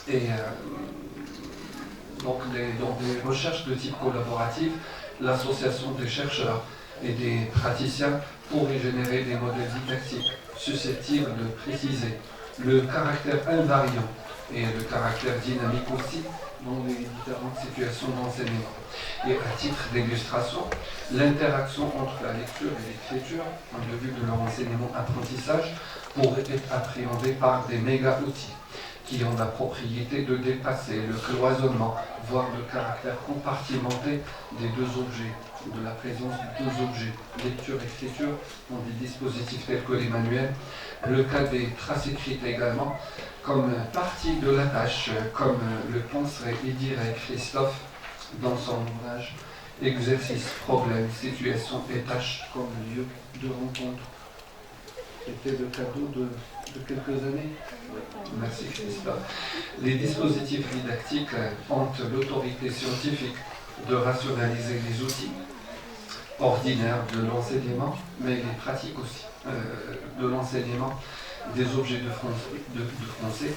Et donc dans des recherches de type collaboratif, l'association des chercheurs et des praticiens pourrait générer des modèles didactiques susceptibles de préciser le caractère invariant et le caractère dynamique aussi dans les différentes situations d'enseignement. Et à titre d'illustration, l'interaction entre la lecture et l'écriture, en vue de leur enseignement-apprentissage, pourrait être appréhendée par des méga-outils qui ont la propriété de dépasser le cloisonnement, voire le caractère compartimenté des deux objets, de la présence de deux objets, lecture-écriture, dans des dispositifs tels que les manuels, le cas des traces écrites également, comme partie de la tâche, comme le penserait et dirait Christophe dans son ouvrage Exercice, problème, situation et tâche comme lieu de rencontre. C'était le cadeau de quelques années. Merci Christophe. Les dispositifs didactiques ont l'autorité scientifique de rationaliser les outils ordinaires de l'enseignement, mais les pratiques aussi de l'enseignement des objets de français,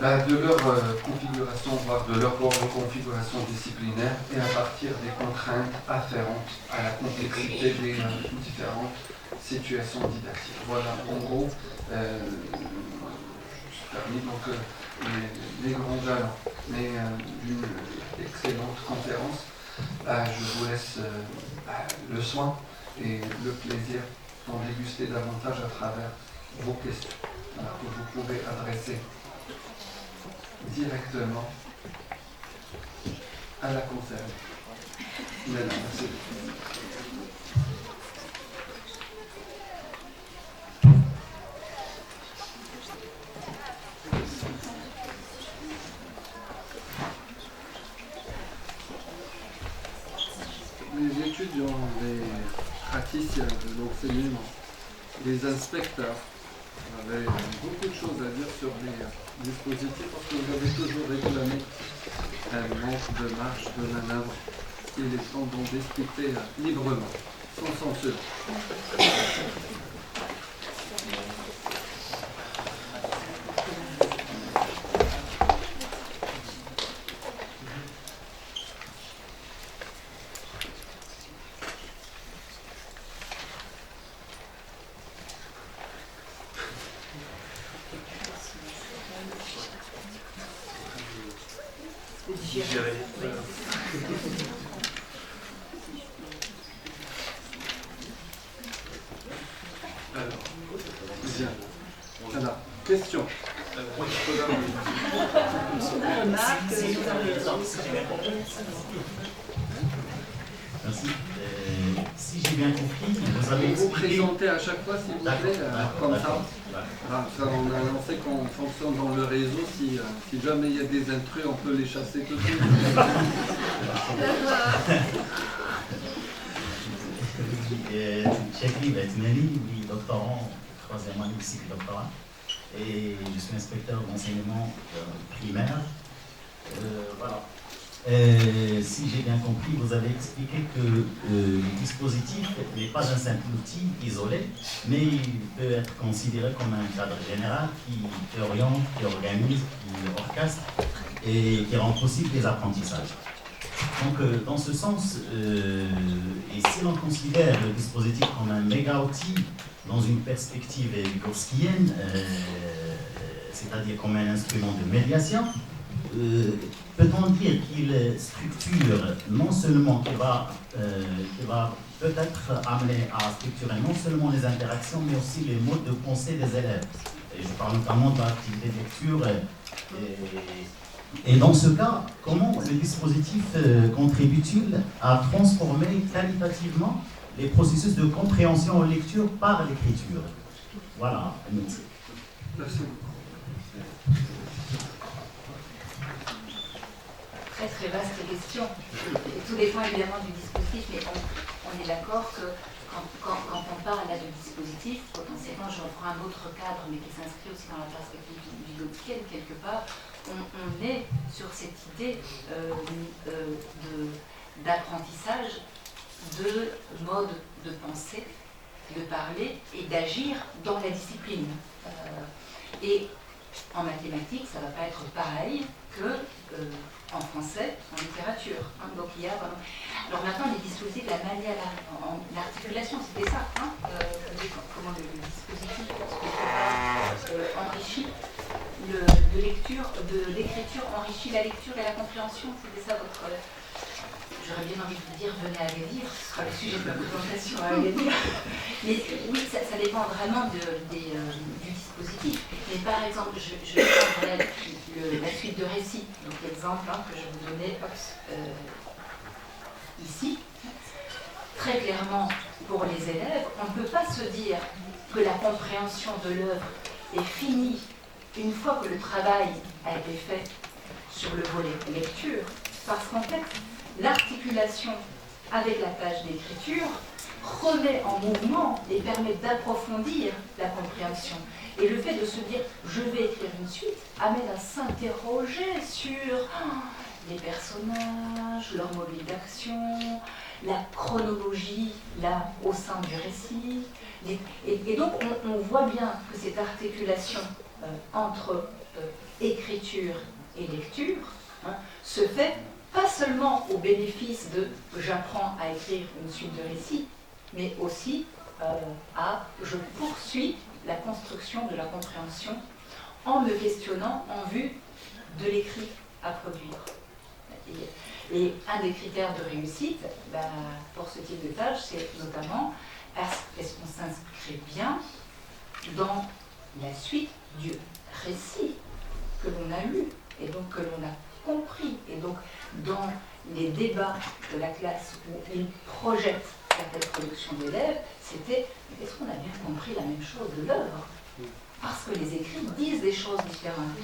de leur configuration, voire de leur configuration disciplinaire, et à partir des contraintes afférentes à la complexité des différentes situations didactiques. Voilà, en gros, je termine donc les grands jalons, mais d'une excellente conférence. Je vous laisse le soin et le plaisir d'en déguster davantage à travers vos questions que vous pouvez adresser directement à la concerne. Merci. Les étudiants, les praticiens de l'enseignement, les inspecteurs avaient beaucoup de choses à dire sur les dispositifs parce que vous avez toujours réclamé un manque de marge de manœuvre. Il est temps d'en discuter librement, sans censure. Alors, question. Merci. Si j'ai bien compris, vous avez Vous expliqué... présentez à chaque fois, s'il vous plaît, comme ça. Ça, on a lancé qu'on fonctionne dans le réseau. Si jamais il y a des intrus, on peut les chasser tout de suite. Chekli Betmeli, oui, doctorant, 3e année du cycle doctorat, et je suis inspecteur d'enseignement primaire. Voilà. Si j'ai bien compris, vous avez expliqué que le dispositif n'est pas un simple outil isolé, mais il peut être considéré comme un cadre général qui oriente, qui organise, qui orchestre et qui rend possible des apprentissages. Donc, dans ce sens, et si l'on considère le dispositif comme un méga-outil dans une perspective gaussienne, c'est-à-dire comme un instrument de médiation, peut-on dire qu'il structure non seulement, qui va peut-être amener à structurer non seulement les interactions, mais aussi les modes de pensée des élèves. Et je parle notamment de l'activité de lecture. Et dans ce cas, comment le dispositif contribue-t-il à transformer qualitativement les processus de compréhension en lecture par l'écriture? Voilà. Merci. Très vaste question. Et tout dépend évidemment du dispositif, mais on est d'accord que quand on parle là de dispositif, potentiellement, je reprends un autre cadre, mais qui s'inscrit aussi dans la perspective du Gaussienne, quelque part, on est sur cette idée d'apprentissage de mode de pensée, de parler et d'agir dans la discipline. Et En mathématiques, ça ne va pas être pareil que en français, en littérature. Hein. Donc il y a vraiment... Alors maintenant, les dispositifs, la manière, l'articulation, c'était ça. Hein. Comment le dispositif enrichit de l'écriture enrichit la lecture et la compréhension. C'était ça votre... J'aurais bien envie de vous dire, venez à Agadir, ce sera le sujet de ma présentation à Agadir. Mais oui, ça dépend vraiment du dispositif. Mais par exemple, je vais prendre la suite de récits. Donc l'exemple que je vous donnais ici. Très clairement, pour les élèves, on ne peut pas se dire que la compréhension de l'œuvre est finie une fois que le travail a été fait sur le volet lecture, parce qu'en fait, l'articulation avec la page d'écriture remet en mouvement et permet d'approfondir la compréhension. Et le fait de se dire « je vais écrire une suite » amène à s'interroger sur les personnages, leur mobile d'action, la chronologie là au sein du récit. Et donc on voit bien que cette articulation entre écriture et lecture se fait pas seulement au bénéfice de « j'apprends à écrire une suite de récits », mais aussi à « je poursuis la construction de la compréhension en me questionnant en vue de l'écrit à produire ». Et un des critères de réussite pour ce type de tâche, c'est notamment est-ce qu'on s'inscrit bien dans la suite du récit que l'on a lu et donc que l'on a compris. Et donc dans les débats de la classe où ils projettent certaines productions d'élèves, c'était est-ce qu'on a bien compris la même chose de l'œuvre? Parce que les écrits disent des choses différentes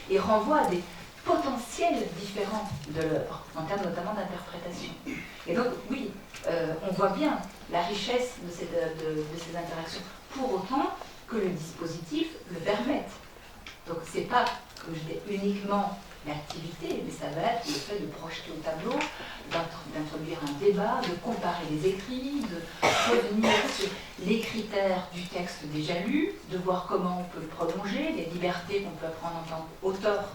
et renvoient à des potentiels différents de l'œuvre, en termes notamment d'interprétation. Et donc, oui, on voit bien la richesse de ces interactions, pour autant que le dispositif le permette. Donc, c'est pas, comme je dis, uniquement l'activité, mais ça va être le fait de projeter au tableau, d'introduire un débat, de comparer les écrits, de revenir sur les critères du texte déjà lu, de voir comment on peut le prolonger, les libertés qu'on peut prendre en tant qu'auteur,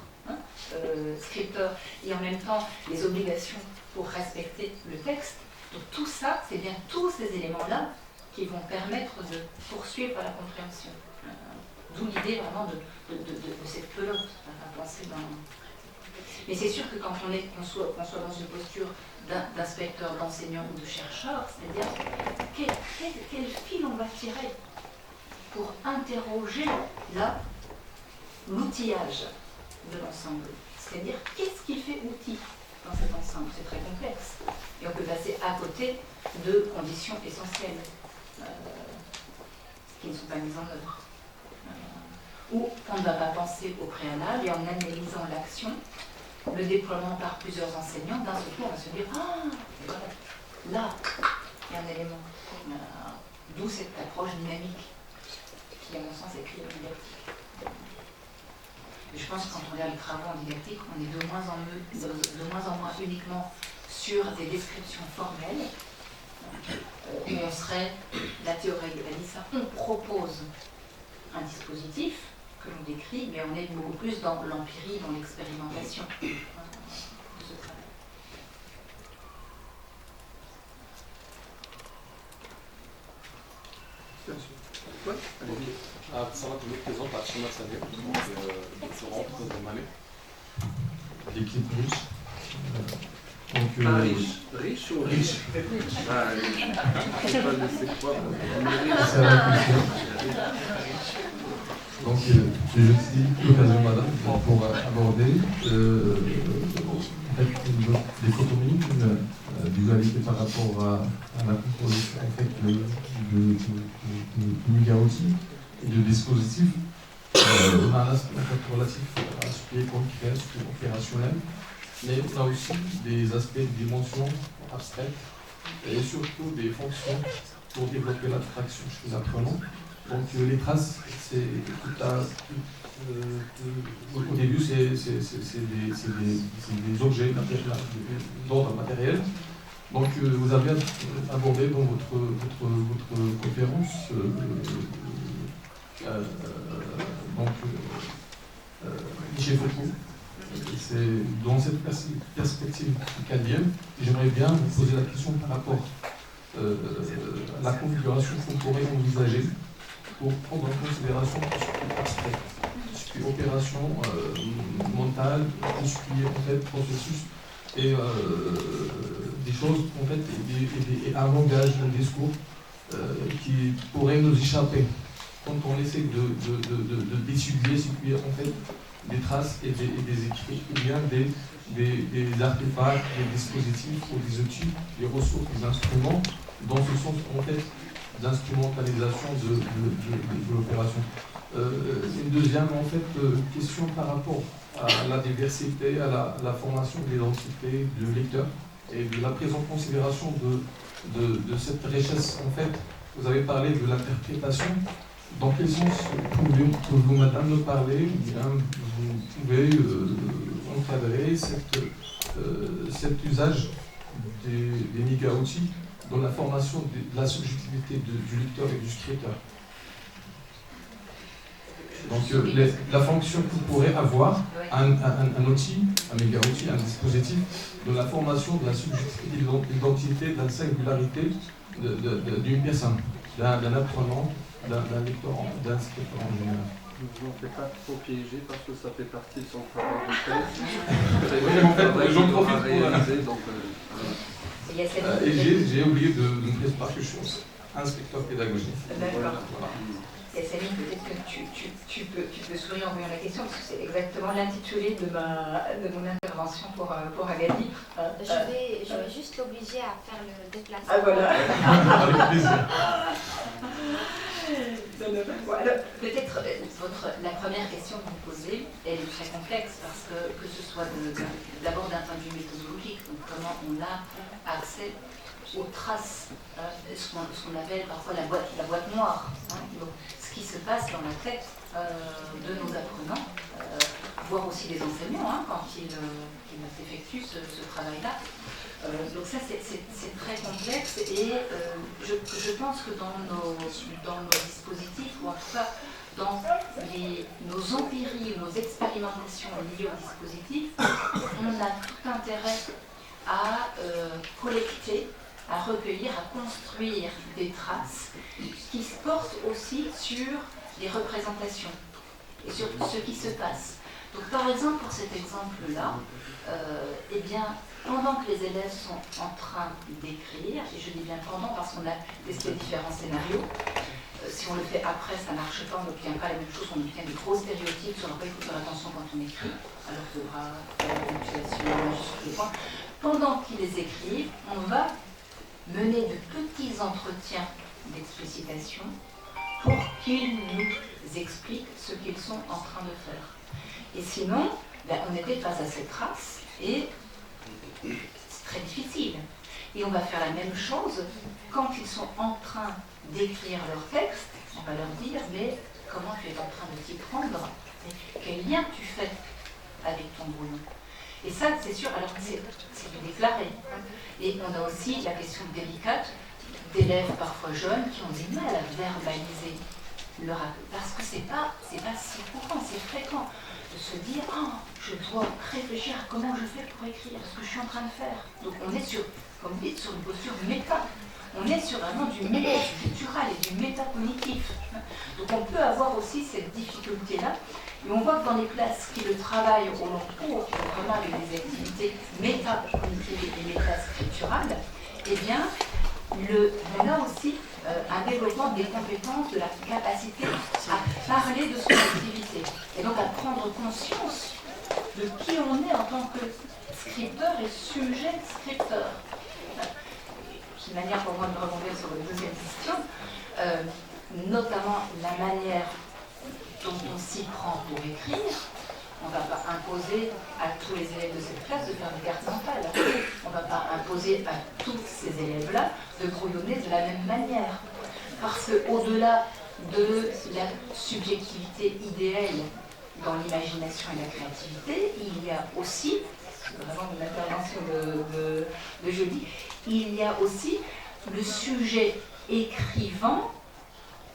scripteur, et en même temps les obligations pour respecter le texte. Donc tout ça, c'est bien tous ces éléments-là qui vont permettre de poursuivre la compréhension. D'où l'idée vraiment de cette pelote à penser dans... Mais c'est sûr que quand qu'on soit dans une posture d'inspecteur, d'enseignant ou de chercheur, c'est-à-dire quel fil on va tirer pour interroger là l'outillage de l'ensemble. C'est-à-dire qu'est-ce qui fait outil dans cet ensemble? C'est très complexe. Et on peut passer à côté de conditions essentielles qui ne sont pas mises en œuvre. Ou on ne va pas penser au préalable et en analysant l'action, le déploiement par plusieurs enseignants, d'un seul coup on va se dire ah, voilà, là, il y a un élément. D'où cette approche dynamique qui, à mon sens, est clé didactique. Et je pense que quand on regarde les travaux en didactique, on est de moins en moins uniquement sur des descriptions formelles, où on serait, la théorie a dit ça, on propose un dispositif que l'on décrit, mais on est beaucoup plus dans l'empirie, dans l'expérimentation de ce travail. Ouais, allez-y. Ça va, je me présente à Chima Sané, doctorant, troisième année. L'équipe russe. Donc, riche ou riche? Ah, je sais pas, c'est quoi? C'est la question. Donc, j'ai utilisé l'occasion, madame, pour aborder en fait, des photomies, une dualité par rapport à la composition en fait, de Migaoti et de dispositif. On a un aspect en fait, relatif à ce qui est concret, ce qui est opérationnel, mais on a aussi des aspects de dimension abstraite et surtout des fonctions pour développer l'abstraction chez l'apprenant. Donc les traces, c'est tout à, au début, c'est des objets d'ordre matériel. Donc vous avez abordé dans votre conférence Michel Foucault. C'est dans cette perspective canadienne, j'aimerais bien vous poser la question par rapport à la configuration qu'on pourrait envisager pour prendre en considération tout ce qui est abstrait, tout ce qui est opération mentale, tout ce qui est en fait processus et des choses en fait et un langage, un discours qui pourrait nous échapper quand on essaie d'étudier ce qui est en fait des traces et des écrits, ou bien des artefacts, des dispositifs ou des outils, des ressources, des instruments, dans ce sens en fait d'instrumentalisation de l'opération. Une deuxième en fait question par rapport à la diversité, à la formation de l'identité du lecteur et de la prise en considération de cette richesse en fait. Vous avez parlé de l'interprétation. Dans quel sens pouvez-vous, madame, nous parler, ou bien vous pouvez encadrer cet usage des méga-outils dans la formation de la subjectivité du lecteur et du scripteur? Donc la fonction que vous pourrez avoir, un outil, un méga-outil, un dispositif, de la formation de la subjectivité, de l'identité, de la singularité d'une personne, d'un apprenant, d'un lecteur, d'un scripteur en général. Ne vous en faites pas trop piéger parce que ça fait partie de son travail de thèse. Oui, en fait, j'en profite pour réaliser. Et j'ai oublié de me préparer que je suis inspecteur pédagogique. D'accord. Voilà. Céline, peut-être que tu peux sourire en voyant la question, parce que c'est exactement l'intitulé de mon intervention pour Agali. Je vais juste l'obliger à faire le déplacement. Ah voilà. Avec plaisir. Voilà. Peut-être la première question que vous posez, elle est très complexe, parce que ce soit d'abord d'un point de vue méthodologique, donc comment on a accès aux traces, ce qu'on appelle parfois la boîte noire, donc, ce qui se passe dans la tête de nos apprenants, voire aussi des enseignants quand ils effectuent ce travail-là. Donc ça c'est très complexe et je pense que dans nos dispositifs, ou en tout cas dans nos empiries, nos expérimentations liées au dispositif, on a tout intérêt à collecter, à recueillir, à construire des traces qui se portent aussi sur les représentations et sur ce qui se passe. Donc par exemple, pour cet exemple-là, eh bien, pendant que les élèves sont en train d'écrire, et je dis bien pendant parce qu'on a testé différents scénarios, si on le fait après, ça ne marche pas, on n'obtient pas la même chose, on obtient des gros stéréotypes sur quoi il faut faire attention quand on écrit, alors qu'il faudra faire la ponctuation, la majuscule, les points. Pendant qu'ils les écrivent, on va mener de petits entretiens d'explicitation pour qu'ils nous expliquent ce qu'ils sont en train de faire. Et sinon, on était face à ces traces et c'est très difficile. Et on va faire la même chose quand ils sont en train d'écrire leur texte. On va leur dire, mais comment tu es en train de t'y prendre? Quel lien tu fais avec ton brouillon? Et ça, c'est sûr, alors c'est déclaré. Et on a aussi la question délicate d'élèves parfois jeunes qui ont du mal à verbaliser leur acte. Parce que c'est pas si courant, c'est fréquent de se dire « Oh, je dois réfléchir à comment je fais pour écrire ce que je suis en train de faire. » Donc on est sur, comme vous dites, sur une posture méta. On est sur vraiment du méta-cultural et du méta-cognitif. Donc on peut avoir aussi cette difficulté-là. Et on voit que dans les classes qui le travaillent au long cours, qui ont vraiment avec des activités méta-cognitives et méta-scripturales, eh bien, on a aussi un développement des compétences, de la capacité à parler de son activité. Et donc à prendre conscience de qui on est en tant que scripteur et sujet scripteur. C'est une manière pour moi de rebondir sur la deuxième question, notamment la manière dont on s'y prend pour écrire. On ne va pas imposer à tous les élèves de cette classe de faire des cartes mentales. On ne va pas imposer à tous ces élèves-là de brouillonner de la même manière. Parce qu'au-delà de la subjectivité idéale dans l'imagination et la créativité, il y a aussi, vraiment de l'intervention de jeudi, il y a aussi le sujet écrivant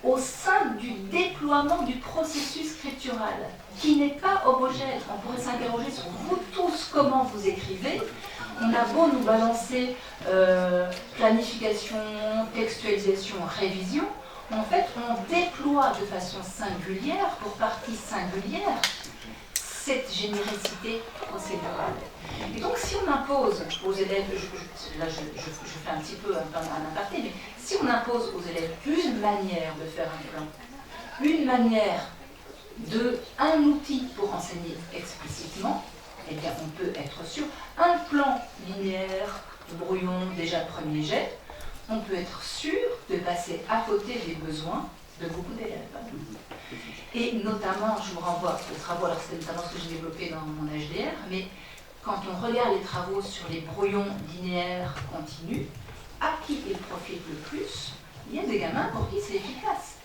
au sein du déploiement du processus scriptural, qui n'est pas homogène. On pourrait s'interroger sur vous tous, comment vous écrivez. On a beau nous balancer planification, textualisation, révision, en fait, on déploie de façon singulière, pour partie singulière, cette générosité procédurale. Et donc, si on impose aux élèves, là je fais un petit peu un aparté, mais si on impose aux élèves une manière de faire un plan, une manière un outil pour enseigner explicitement, eh bien, on peut être sûr, un plan linéaire, brouillon, déjà premier jet, on peut être sûr de passer à côté des besoins de beaucoup d'élèves. Et notamment, je vous renvoie aux travaux, alors c'est notamment ce que j'ai développé dans mon HDR, mais quand on regarde les travaux sur les brouillons linéaires continus, à qui ils profitent le plus, il y a des gamins pour qui c'est efficace.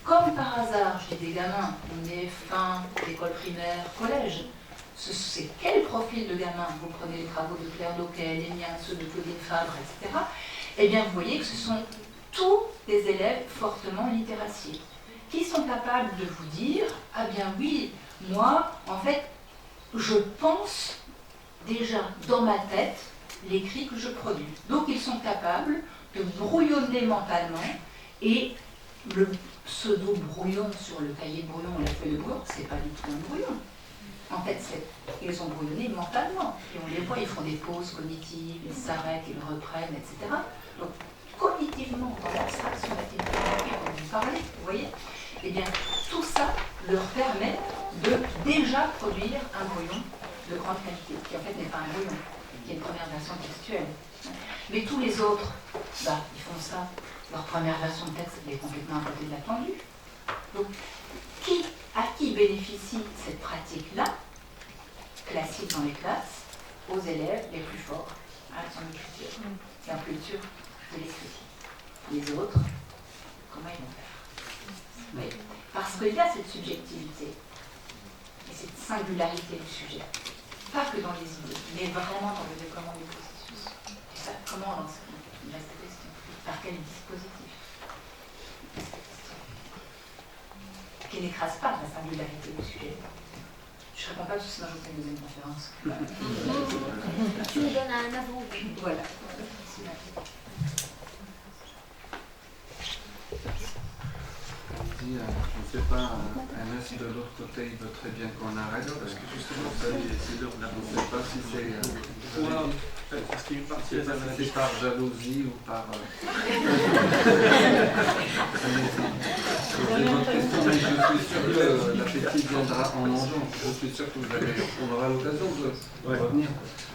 Comme par hasard, j'ai des gamins, on est fin d'école primaire, collège. C'est quel profil de gamin? Vous prenez les travaux de Claire Doquet, les miens, ceux de Claudine Fabre, etc. Eh bien, vous voyez que ce sont tous des élèves fortement littéraciés, qui sont capables de vous dire, ah bien oui, moi, en fait, je pense déjà dans ma tête l'écrit que je produis. Donc, ils sont capables de brouillonner mentalement, et le pseudo-brouillon sur le cahier de brouillon ou la feuille de brouillon, c'est pas du tout un brouillon. En fait, ils ont brouillonné mentalement. Et on les voit, ils font des pauses cognitives, ils s'arrêtent, ils reprennent, etc. Donc, cognitivement, dans l'abstraction mathématique dont vous parlez, vous voyez, eh bien, tout ça leur permet de déjà produire un brouillon de grande qualité, qui en fait n'est pas un brouillon, qui est une première version textuelle. Mais tous les autres, ils font ça. Leur première version de texte est complètement à côté de l'attendu. Donc, à qui bénéficie cette pratique-là, classique dans les classes, aux élèves les plus forts à son écriture, et en culture de l'écriture. Les autres, comment ils vont faire? Oui, parce qu'il y a cette subjectivité et cette singularité du sujet, pas que dans les idées, mais vraiment dans le déploiement du processus. Et ça, comment on lance la question? Par quel dispositif? Qui n'écrase pas la singularité du sujet. Je ne réponds pas, sinon je fais une deuxième conférence. Tu me donnes un avant. Voilà. Je ne sais pas, Ernest de l'autre côté, il veut très bien qu'on arrête, parce que justement, on ne sait pas si c'est par jalousie ou par... J'ai votre question, mais je suis sûr que l'appétit viendra en mangeant. Je suis sûr que on aura l'occasion de revenir.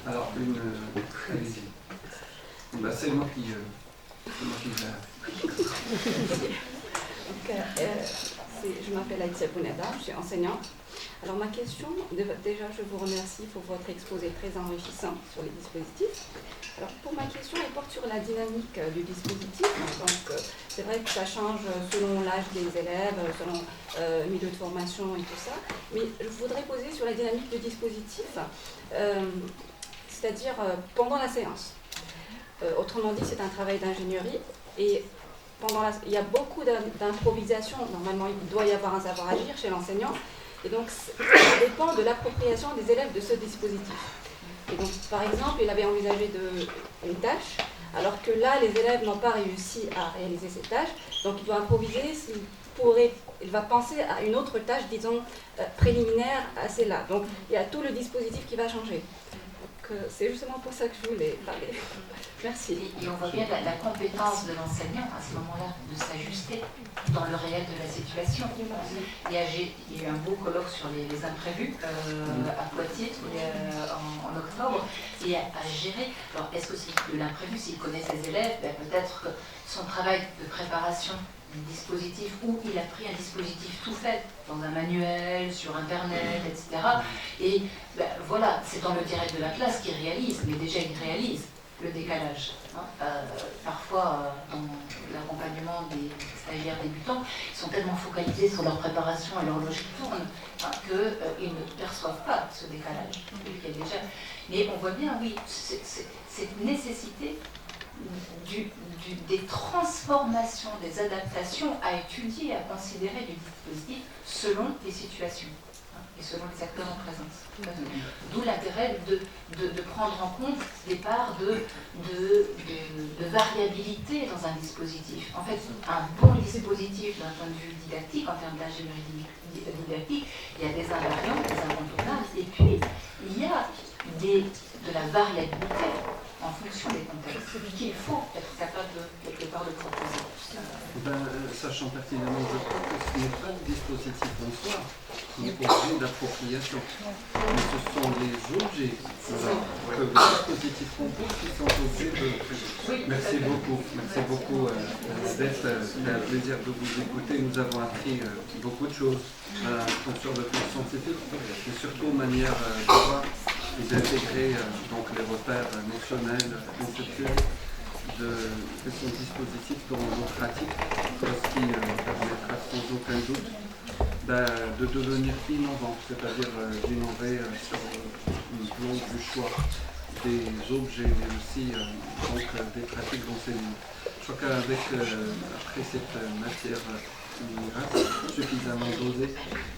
Alors, allez-y. C'est moi qui vais. Je m'appelle Aïtia Bouneda, je suis enseignante. Alors ma question, déjà je vous remercie pour votre exposé très enrichissant sur les dispositifs. Alors pour ma question, elle porte sur la dynamique du dispositif. Donc c'est vrai que ça change selon l'âge des élèves, selon le milieu de formation et tout ça. Mais je voudrais poser sur la dynamique du dispositif, c'est-à-dire pendant la séance. Autrement dit, c'est un travail d'ingénierie et il y a beaucoup d'improvisation. Normalement, il doit y avoir un savoir-agir chez l'enseignant. Et donc, ça dépend de l'appropriation des élèves de ce dispositif. Et donc, par exemple, il avait envisagé une tâche, alors que là, les élèves n'ont pas réussi à réaliser cette tâche. Donc, il doit improviser. Il va penser à une autre tâche, disons, préliminaire à celle-là. Donc, il y a tout le dispositif qui va changer. C'est justement pour ça que je voulais parler. Merci. Et on voit bien la compétence de l'enseignant à ce moment-là de s'ajuster dans le réel de la situation. Il y a eu un beau colloque sur les imprévus à Poitiers en octobre, et à gérer. Alors, est-ce que c'est de l'imprévu? S'il connaît ses élèves, peut-être que son travail de préparation du dispositif, où il a pris un dispositif tout fait dans un manuel, sur internet, etc. Et voilà, c'est dans le direct de la classe qu'il réalise, mais déjà il réalise le décalage. Parfois, dans l'accompagnement des stagiaires débutants, ils sont tellement focalisés sur leur préparation et l'horloge qui tourne qu'ils ne perçoivent pas ce décalage. Mais on voit bien, oui, cette nécessité des transformations, des adaptations à étudier, à considérer du dispositif selon les situations et selon les acteurs en présence. D'où l'intérêt de prendre en compte des parts de variabilité dans un dispositif. En fait, un bon dispositif d'un point de vue didactique, en termes d'ingénierie didactique, il y a des invariants, des incontournables, et puis il y a de la variabilité en fonction des contextes, qu'il faut être capable de, quelque part, de proposer. Sachant pertinemment, je crois que ce n'est pas le dispositif en soi qui est objet d'appropriation, mais ce sont les objets que le dispositif compose qui sont objets de... Merci beaucoup Adèle, c'était un plaisir de vous écouter. Nous avons appris beaucoup de choses sur le plan scientifique, mais surtout manière de voir et d'intégrer donc les repères notionnels, conceptuels de son dispositif dans nos pratiques, ce qui permettra sans aucun doute de devenir innovant, c'est-à-dire d'innover sur le plan du choix des objets, mais aussi donc, des pratiques d'enseignement. Je crois qu'avec après cette matière suffisamment dosée,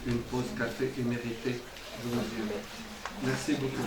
une pause café est méritée. Je vous dis merci beaucoup.